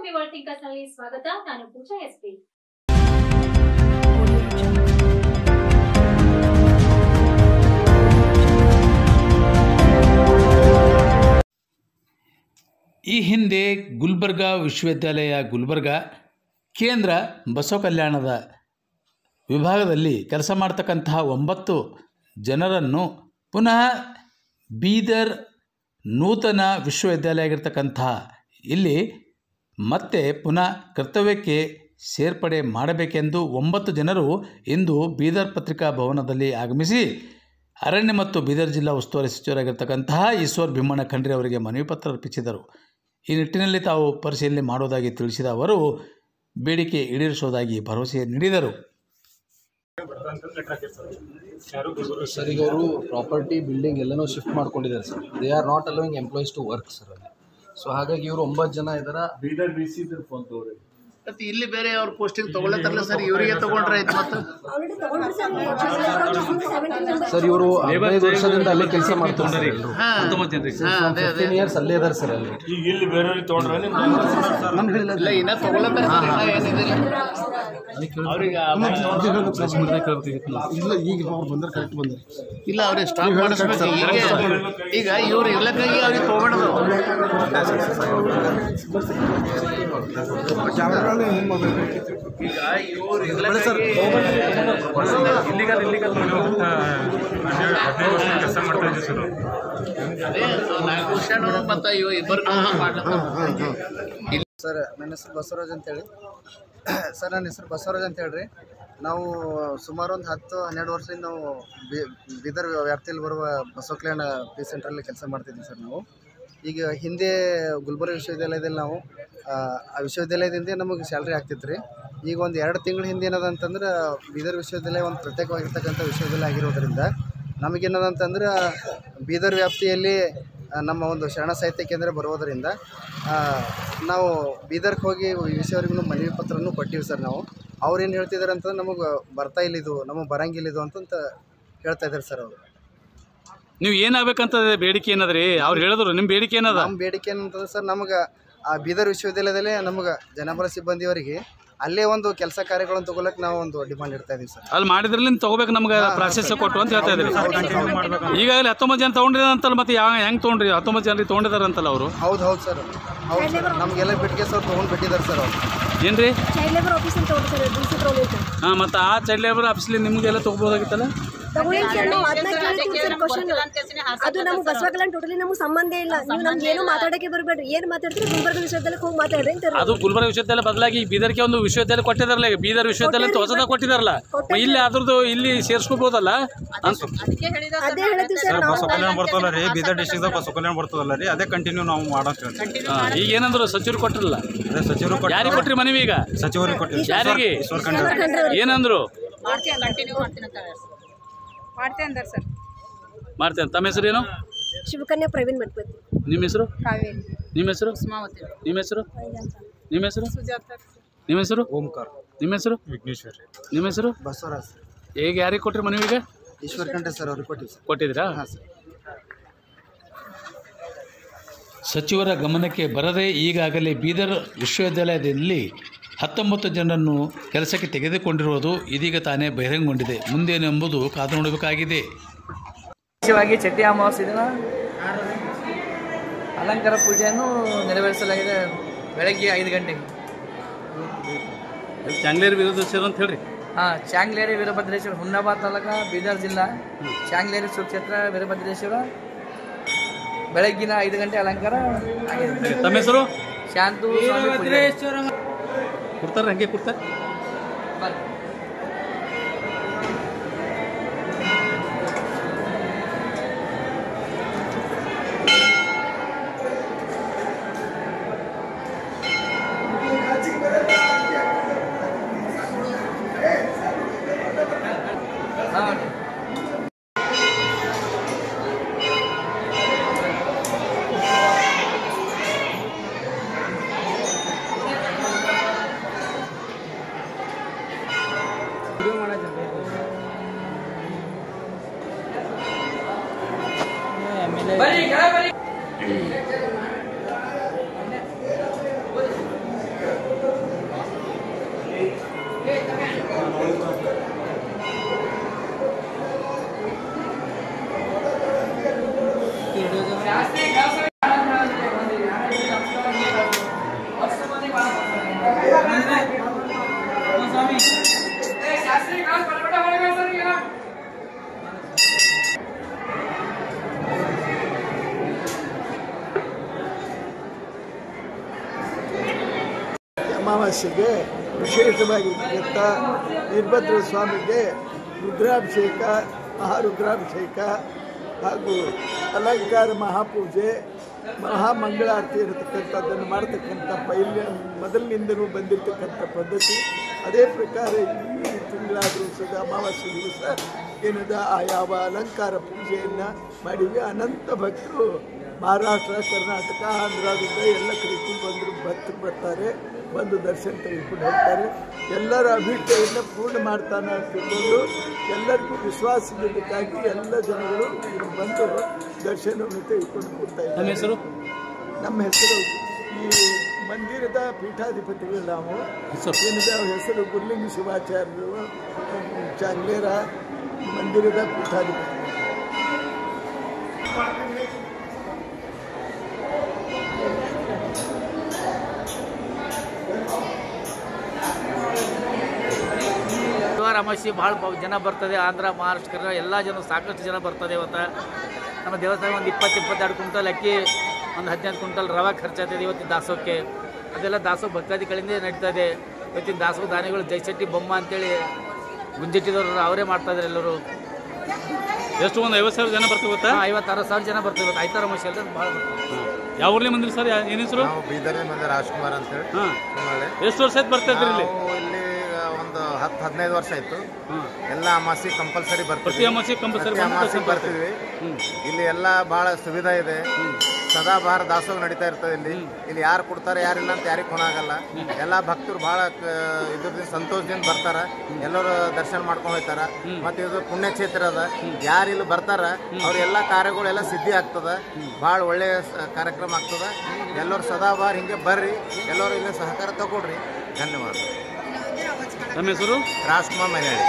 ಮಾತೃಭೂಮಿ world thinkers ನಲ್ಲಿ ಸ್ವಾಗತ. ನಾನು ಪೂಜಾ ಎಸ್ಪಿ. ಈ ಹಿಂದೆ ಗುಲ್ಬರ್ಗಾ ವಿಶ್ವವಿದ್ಯಾಲಯ ಗುಲ್ಬರ್ಗಾ ಕೇಂದ್ರ ಬಸವ ಕಲ್ಯಾಣದ ವಿಭಾಗದಲ್ಲಿ ಕೆಲಸ ಮಾಡ್ತಕ್ಕಂತಹ 9 ಜನರನ್ನು ಪುನಃ ಬೀದರ್ ನೂತನ ವಿಶ್ವವಿದ್ಯಾಲಯ ಆಗಿರ್ತಕ್ಕಂತಹ ಇಲ್ಲಿ ಮತ್ತೆ ಪುನಃ ಕರ್ತವ್ಯಕ್ಕೆ ಸೇರ್ಪಡೆ ಮಾಡಬೇಕೆಂದು 9 ಜನರು ಇಂದು ಬೀದರ್ ಪತ್ರಿಕಾ ಭವನದಲ್ಲಿ ಆಗಮಿಸಿ ಅರಣ್ಯ ಮತ್ತು ಬೀದರ್ ಜಿಲ್ಲಾ ಉಸ್ತುವಾರಿ ಸಚಿವರಾಗಿರ್ತಕ್ಕಂತಹ ಈಶ್ವರ್ ಭೀಮಣ್ಣ ಖಂಡ್ರೆ ಅವರಿಗೆ ಮನವಿ ಪತ್ರ ಅರ್ಪಿಸಿದರು. ಈ ನಿಟ್ಟಿನಲ್ಲಿ ತಾವು ಪರಿಶೀಲನೆ ಮಾಡುವುದಾಗಿ ತಿಳಿಸಿದ ಅವರು ಬೇಡಿಕೆ ಈಡೇರಿಸುವುದಾಗಿ ಭರವಸೆ ನೀಡಿದರು. ಸರ್, ಈಗ ಅವರು ಪ್ರಾಪರ್ಟಿ ಬಿಲ್ಡಿಂಗ್ ಎಲ್ಲನೂ ಶಿಫ್ಟ್ ಮಾಡ್ಕೊಂಡಿದ್ದಾರೆ sir. They are not allowing employees to work sir ಅಲ್ಲಿ. ಸೊ ಹಾಗಾಗಿ ಇವರು 9 ಜನ ಇದಾರ. ಬೀದರ್ ಬಿಸಿ ಫೋನ್ ತಗೋರಿ. ಮತ್ತೆ ಇಲ್ಲಿ ಬೇರೆ ಅವ್ರ ಪೋಸ್ಟಿಂಗ್ ತಗೊಳ್ಳತ್ತಾರಲ್ಲ ಸರ್, ಇವರಿಗೆ ತಗೊಂಡ್ರೆ ಆಯ್ತು. ಮತ್ತೆ ಸರ್ ಇವರು 15 ವರ್ಷದಿಂದ ಅಲ್ಲೇ ಕೆಲಸ ಮಾಡ್ತಾರೆ. 15 ಇಯರ್ಸ್ ಅಲ್ಲೇ ಇದಾರೆ ಸರ್ ಅಲ್ಲಿ. ಈಗ ಇಲ್ಲಿ ಬೇರೆಯವ್ರಿಗೆ ತಗೊಂಡ್ರೆ ಇಲ್ಲ ಇನ್ನ ತಗೊಳ್ಳತ್ತಾರ ಇಲ್ಲ, ಈಗ ಅವ್ರು ಬಂದ್ರೆ ಕರೆಕ್ಟ್ ಬಂದ್ರೆ ಇಲ್ಲ ಅವ್ರಿಗೆ ಸ್ಟಾಪ್ ಮಾಡಿಸ್ಬೇಕು. ಈಗ ಇವ್ರು ಇರ್ಲಕ್ಕಾಗಿ ಅವ್ರಿಗೆ ತಗೊಳ್ಳೋದು. ಈಗ ಇವ್ರು ಕೆಲಸ ಮಾಡ್ತಾ ಇದ್ದೀವಿ ಸರ್. ಅದೇ 4 ವರ್ಷ ಮತ್ತು ಇಬ್ಬರು ಸರ್. ನನ್ನ ಹೆಸರು ಬಸವರಾಜ್ ಅಂತೇಳಿ ಸರ್. ನನ್ನ ಹೆಸರು ಬಸವರಾಜ್ ಅಂತ ಹೇಳ್ರಿ. ನಾವು ಸುಮಾರು ಒಂದು 10-12 ವರ್ಷದಿಂದ ನಾವು ಬೀದರ್ ವ್ಯಾಪ್ತಿಯಲ್ಲಿ ಬರುವ ಬಸವ ಕಲ್ಯಾಣ ಪಿ ಸೆಂಟ್ರಲ್ಲಿ ಕೆಲಸ ಮಾಡ್ತಿದ್ವಿ ಸರ್. ನಾವು ಈಗ ಹಿಂದೆ ಗುಲ್ಬರ್ಗ ವಿಶ್ವವಿದ್ಯಾಲಯದಲ್ಲಿ ನಾವು ಆ ವಿಶ್ವವಿದ್ಯಾಲಯದಿಂದ ನಮಗೆ ಸ್ಯಾಲ್ರಿ ಆಗ್ತಿತ್ತು ರೀ. ಈಗ ಒಂದು 2 ತಿಂಗಳ ಹಿಂದೆ ಏನದಂತಂದ್ರೆ ಬೀದರ್ ವಿಶ್ವವಿದ್ಯಾಲಯ ಒಂದು ಪ್ರತ್ಯೇಕವಾಗಿರ್ತಕ್ಕಂಥ ವಿಶ್ವವಿದ್ಯಾಲಯ ಆಗಿರೋದ್ರಿಂದ ನಮಗೇನದಂತಂದ್ರೆ ಬೀದರ್ ವ್ಯಾಪ್ತಿಯಲ್ಲಿ ನಮ್ಮ ಒಂದು ಶರಣ ಸಾಹಿತ್ಯ ಕೇಂದ್ರ ಬರೋದರಿಂದ ನಾವು ಬೀದರ್ಗೆ ಹೋಗಿ ವಿಷಯವರಿಗೂ ಮನವಿ ಪತ್ರನೂ ಕೊಟ್ಟಿವಿ ಸರ್. ನಾವು ಅವ್ರೇನು ಹೇಳ್ತಿದ್ದಾರೆ ಅಂತಂದ್ರೆ ನಮಗೆ ಬರ್ತಾ ಇಲ್ಲಿದು, ನಮಗೆ ಬರಂಗಿಲ್ಲಿದು ಅಂತಂತ ಹೇಳ್ತಾ ಇದ್ದಾರೆ ಸರ್ ಅವರು. ನೀವು ಏನಾಗಬೇಕಂತ ಬೇಡಿಕೆ ಏನದ್ರಿ? ಅವ್ರು ಹೇಳಿದ್ರು ನಿಮ್ಮ ಬೇಡಿಕೆ ಏನದ? ನಮ್ಮ ಬೇಡಿಕೆ ಏನಂತಂದ್ರೆ ಸರ್, ನಮಗೆ ಆ ಬೀದರ್ ವಿಶ್ವವಿದ್ಯಾಲಯದಲ್ಲೇ ನಮಗೆ ಜನಬಲ ಸಿಬ್ಬಂದಿಯವರಿಗೆ ಅಲ್ಲೇ ಒಂದು ಕೆಲಸ ಕಾರ್ಯಗಳನ್ನು ತಗೊಳಕ್ಕೆ ನಾವು ಒಂದು ಡಿಮಾಂಡ್ ಇಡ್ತಾ ಇದೀವಿ ಸರ್. ಅಲ್ಲಿ ಮಾಡಿದ್ರಲ್ಲಿ ತಗೋಬೇಕು, ನಮ್ಗೆ ಪ್ರಾಸೆಸ್ ಕೊಟ್ಟು ಅಂತ ಹೇಳ್ತಾ ಇದ್ರಿ. ಈಗಾಗಲೇ 19 ಜನ ತೊಗೊಂಡಿದ್ದಾರೆ ಅಂತಲ್ಲ, ಮತ್ತೆ ಹೆಂಗೆ ತೊಗೊಂಡ್ರಿ? 19 ಜನರಿಗೆ ತೊಗೊಂಡಿದ್ದಾರೆ ಅಂತಲ್ಲ ಅವರು? ಹೌದು ಸರ್, ಹೌದು ಸರ್. ನಮಗೆಲ್ಲ ಬಿಟ್ಟಿಗೆ ಸರ್ ತೊಗೊಂಡು ಬಿಟ್ಟಿದ್ದಾರೆ ಸರ್ ಅವರು. ಏನು ರೀ? ಚೈಲ್ಡ್ ಲೇಬರ್ ಆಫೀಸ್ ಅಂತ ಹಾಂ, ಮತ್ತು ಆ ಚೈಲ್ಡ್ ಲೇಬರ್ ಆಫೀಸಲ್ಲಿ ನಿಮಗೆಲ್ಲ ತೊಗೋಬೋದಾಗಿತ್ತಲ್ಲ? ಅದು ನಮ್ಗೆ ಬಸವ ಕಲ್ಯಾಣ ಟೋಟಲಿ ನಮ್ಗೆ ಸಂಬಂಧ ಇಲ್ಲ. ನೀವು ನಮ್ಗೆ ಏನು ಮಾತಾಡಕ್ಕೆ ಬರಬೇಡ್ರಿ. ಏನು ಮಾತಾಡ್ತೀರಿ ಗುಲ್ಬರ್ಗ ವಿಶ್ವವಿದ್ಯಾಲಯಕ್ಕೆ ಹೋಗಿ ಮಾತಾಡ್ರಿ ಅಂತ. ಅದು ಗುಲ್ಬರ್ಗ ವಿಶ್ವವಿದ್ಯಾಲಯ ಬದಲಾಗಿ ಬೀದರ್ಗೆ ಒಂದು ವಿಶ್ವವಿದ್ಯಾಲಯ ಕೊಟ್ಟಿದಾರಲ್ಲ, ಬೀದರ್ ವಿಶ್ವವಿದ್ಯಾಲಯ ಹೊಸದಾಗ ಕೊಟ್ಟಿದಾರಲ್ಲ, ಇಲ್ಲಿ ಅದ್ರದ್ದು ಇಲ್ಲಿ ಸೇರಿಸ್ಕೋಬೋದಲ್ಲ ಅಂತ ಅದೇ ಹೇಳಿದ್ವಿ ಸರ್. ಬಸವ ಕಲ್ಯಾಣ ಬರ್ತದಲ್ಲ ರೀ, ಬೀದರ್ ಡಿಸ್ಟ್ರಿಕ್ಟ್ ಬಸವ ಕಲ್ಯಾಣ ಬರ್ತದಲ್ಲ ರೀ, ಅದೇ ಕಂಟಿನ್ಯೂ ನಾವು ಮಾಡೋಕೆ. ಈಗ ಏನಂದ್ರು ಸಚಿವರು ಕೊಟ್ಟಿರಲ್ಲ? ಸಚಿವರು ಯಾರಿಗೆ ಕೊಟ್ರಿ ಮನವಿ? ಈಗ ಸಚಿವರಿಗೆ ಕೊಟ್ಟಿರಿ. ಯಾರಿಗೆ ಏನಂದ್ರು? ಮಾಡ್ತೇನೆ. ತಮ್ಮ ಹೆಸರು ಏನು? ಶಿವಕನ್ಯಾ ಪ್ರವೀಣ್ ಮಟ್ಪತಿ. ನಿಮ್ಮ ಹೆಸರು? ನಿಮ್ಮ ಹೆಸರು? ನಿಮ್ಮ ಹೆಸರು? ನಿಮ್ಮ ಹೆಸರು? ನಿಮ್ಮ ಹೆಸರು? ಓಂಕಾರ. ನಿಮ್ಮ ಹೆಸರು? ವಿಘ್ನೇಶ್ವರ್. ನಿಮ್ಮ ಹೆಸರು? ಬಸವರಾಜ್. ಈಗ ಯಾರಿಗೆ ಕೊಟ್ರಿ ಮನವಿಗೆ? ಈಶ್ವರ್ ಖಂಡ್ರೆ ಸರ್ ಅವ್ರಿಗೆ ಕೊಟ್ಟಿವಿ ಸರ್. ಕೊಟ್ಟಿದ್ದೀರಾ? ಹಾಂ ಸರ್. ಸಚಿವರ ಗಮನಕ್ಕೆ ಬರದೆ ಈಗಾಗಲೇ ಬೀದರ್ ವಿಶ್ವವಿದ್ಯಾಲಯದಲ್ಲಿ 19 ಜನರನ್ನು ಕೆಲಸಕ್ಕೆ ತೆಗೆದುಕೊಂಡಿರುವುದು ಇದೀಗ ತಾನೇ ಬಹಿರಂಗಗೊಂಡಿದೆ. ಮುಂದೇನು ಎಂಬುದು ಕಾದು ನೋಡಬೇಕಾಗಿದೆ. ವಿಶೇಷವಾಗಿ ಚಟ್ಟಿ ಅಮಾವಾಸ್ಯೆ ದಿನ ಅಲಂಕಾರ ಪೂಜೆಯನ್ನು ನೆರವೇರಿಸಲಾಗಿದೆ. ಬೆಳಗ್ಗೆ 5 ಗಂಟೆಗೆ. ಚಾಂಗ್ಲೇರಿ ವೀರಭದ್ರೇಶ್ವರ ಅಂತ ಹೇಳ್ರಿ. ಹಾಂ, ಚಾಂಗ್ಲೇರಿ ವೀರಭದ್ರೇಶ್ವರ, ಹುಮ್ನಾಬಾದ್ ತಾಲೂಕ, ಬೀದರ್ ಜಿಲ್ಲಾ. ಚಾಂಗ್ಲೇರಿ ಸುಕ್ಷೇತ್ರ ವೀರಭದ್ರೇಶ್ವರ ಬೆಳಗ್ಗಿನ 5 ಗಂಟೆ ಅಲಂಕಾರ ಆಗಿದೆ. ತಮ್ಮ ಹೆಸರು? ಶಾಂತು ವೀರಭದ್ರೇಶ್ವರ. ಕೊಡ್ತಾರೆ, ಹಂಗೆ ಕೊಡ್ತಾರೆ. ಹಾಂ. ಅಮಾವಾಸ್ಯೆಗೆ ವಿಶೇಷವಾಗಿರ್ತಕ್ಕಂಥ ವೀರಭದ್ರ ಸ್ವಾಮಿಗೆ ರುದ್ರಾಭಿಷೇಕ, ಮಹಾರುದ್ರಾಭಿಷೇಕ ಹಾಗೂ ಅಲಂಕಾರ ಮಹಾಪೂಜೆ, ಮಹಾಮಂಗಳಾರತಿ ಇರತಕ್ಕಂಥದ್ದನ್ನು ಮಾಡ್ತಕ್ಕಂಥ ಮೊದಲಿನಿಂದಲೂ ಬಂದಿರತಕ್ಕಂಥ ಪದ್ಧತಿ. ಅದೇ ಪ್ರಕಾರ ಈ ತಿಂಗಳಾದರೂ ಸಹ ಅಮಾವಾಸ್ಯೆ ದಿವಸ ಏನದ ಆ ಯಾವ ಅಲಂಕಾರ ಪೂಜೆಯನ್ನು ಮಾಡಿವಿ. ಅನಂತ ಭಕ್ತರು ಮಹಾರಾಷ್ಟ್ರ, ಕರ್ನಾಟಕ, ಆಂಧ್ರದಿಂದ ಎಲ್ಲ ಕಡೆಗೂ ಭಕ್ತರು ಬರ್ತಾರೆ, ಬಂದು ದರ್ಶನ ತೆಗೆದುಕೊಂಡು ಹೋಗ್ತಾರೆ. ಎಲ್ಲರ ಅಭಿಷ್ಟೆಯನ್ನು ಪೂರ್ಣ ಮಾಡ್ತಾನೆ ಅಂತ ತಿಳ್ಕೊಂಡು ಎಲ್ಲರಿಗೂ ವಿಶ್ವಾಸದಿಂದಾಗಿ ಎಲ್ಲ ಜನಗಳು ಇಲ್ಲಿ ಬಂದು ದರ್ಶನವನ್ನು ತೆಗೆದುಕೊಂಡು ಹೋಗ್ತಾ ಇದ್ದಾರೆ. ನಮ್ಮ ಹೆಸರು ಈ ಮಂದಿರದ ಪೀಠಾಧಿಪತಿಗಳು ನಾವು. ಏನದ ಹೆಸರು ಗುರುಲಿಂಗ ಶಿವಾಚಾರ್ಯರು, ಚಾಂಗ್ಲೇರ ಮಂದಿರದ ಪೀಠಾಧಿಪತಿ. ಅಮಾವಾಸ್ಯೆ ಭಾಳ ಜನ ಬರ್ತದೆ. ಆಂಧ್ರ, ಮಹಾರಾಷ್ಟ್ರ ಎಲ್ಲ ಜನ ಸಾಕಷ್ಟು ಜನ ಬರ್ತದೆ. ಇವತ್ತು ನಮ್ಮ ದೇವಸ್ಥಾನ ಒಂದು 20-22 ಕ್ವಿಂಟಲ್ ಅಕ್ಕಿ, ಒಂದು 15 ಕ್ವಿಂಟಲ್ ರವೆ ಖರ್ಚಾಗ್ತದೆ ಇವತ್ತಿನ ದಾಸೋಹಕ್ಕೆ. ಅದೆಲ್ಲ ದಾಸೋಹ ಭಕ್ತಾದಿಗಳಿಂದ ನಡೀತಾ ಇದೆ. ಇವತ್ತಿನ ದಾಸೋಹ ದಾನಿಗಳು ಜಯಶೆಟ್ಟಿ ಬೊಮ್ಮ ಅಂತೇಳಿ ಗುಂಜೆಟ್ಟಿದವರು ಅವರೇ ಮಾಡ್ತಾಯಿದ್ದಾರೆ ಎಲ್ಲರೂ. ಎಷ್ಟು ಒಂದು 50,000 ಜನ ಬರ್ತೀವಿ ಇವತ್ತು? 50,000-60,000 ಜನ ಬರ್ತೀವಿ ಇವತ್ತು. ಐತಾರ ಅಮಾವಾಸ್ಯೆ ಅಲ್ಲದೆ ಭಾಳ ಬರ್ತೀವಿ. ಯಾವ ಊರ್ಲಿ ಮಂದಿರ ಸರ್? ಏನು ಹೆಸರು? ಬೀದರ್ ಮಂದಿರ ರಾಜ್ಕುಮಾರ್ ಅಂತೇಳಿ. ಎಷ್ಟು ವರ್ಷ ಆಯ್ತು ಬರ್ತಾ ಇದ್ರಿ ಇಲ್ಲಿ? ಇಲ್ಲಿ ಒಂದು 10-15 ವರ್ಷ ಆಯ್ತು. ಎಲ್ಲ ಅಮಾವಾಸ್ಯೆ ಕಂಪಲ್ಸರಿ ಬರ್ತೀವಿ. ಪ್ರತಿ ಅಮಾವಾಸ್ಯೆ ಕಂಪಲ್ಸರಿ ಬರ್ತೀವಿ. ಇಲ್ಲಿ ಎಲ್ಲ ಭಾಳ ಸುವಿಧಾ ಇದೆ. ಸದಾ ಬಾರ ದಾಸೋಹ ನಡೀತಾ ಇರ್ತದೆ. ಇಲ್ಲಿ ಯಾರು ಕೊಡ್ತಾರೆ ಯಾರಿಲ್ಲ ಅಂತ ಯಾರಿಗೆ ಕೊನಾಗಲ್ಲ. ಎಲ್ಲ ಭಕ್ತರು ಭಾಳ ಇದ್ರದಿಂದ ಸಂತೋಷದಿಂದ ಬರ್ತಾರ. ಎಲ್ಲರೂ ದರ್ಶನ ಮಾಡ್ಕೊಂಡು ಹೋಗ್ತಾರ. ಮತ್ತು ಇದು ಪುಣ್ಯಕ್ಷೇತ್ರ ಅದ. ಯಾರು ಇಲ್ಲಿ ಬರ್ತಾರ ಅವ್ರ ಎಲ್ಲ ಕಾರ್ಯಗಳೆಲ್ಲ ಸಿದ್ಧಿ ಆಗ್ತದ. ಭಾಳ ಒಳ್ಳೆಯ ಕಾರ್ಯಕ್ರಮ ಆಗ್ತದ. ಎಲ್ಲರೂ ಸದಾ ಬಾರ ಹಿಂಗೆ ಬರ್ರಿ, ಎಲ್ಲರೂ ಇಲ್ಲಿ ಸಹಕಾರ ತಗೊಳ್ರಿ. ಧನ್ಯವಾದ. ನಮ್ಮ ಹೆಸರು ರಾಜ್ಕುಮಾರ್ ಮೈನಾಡಿ.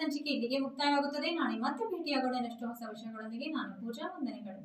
ಸಂಚಿಕೆ ಇಲ್ಲಿಗೆ ಮುಕ್ತಾಯವಾಗುತ್ತದೆ. ನಾಳೆ ಮತ್ತೆ ಭೇಟಿಯಾಗೋಣ ಇನ್ನಷ್ಟು ಹೊಸ ವಿಷಯಗಳೊಂದಿಗೆ. ನಾನು ಪೂಜಾ, ವಂದನೆಗಳು.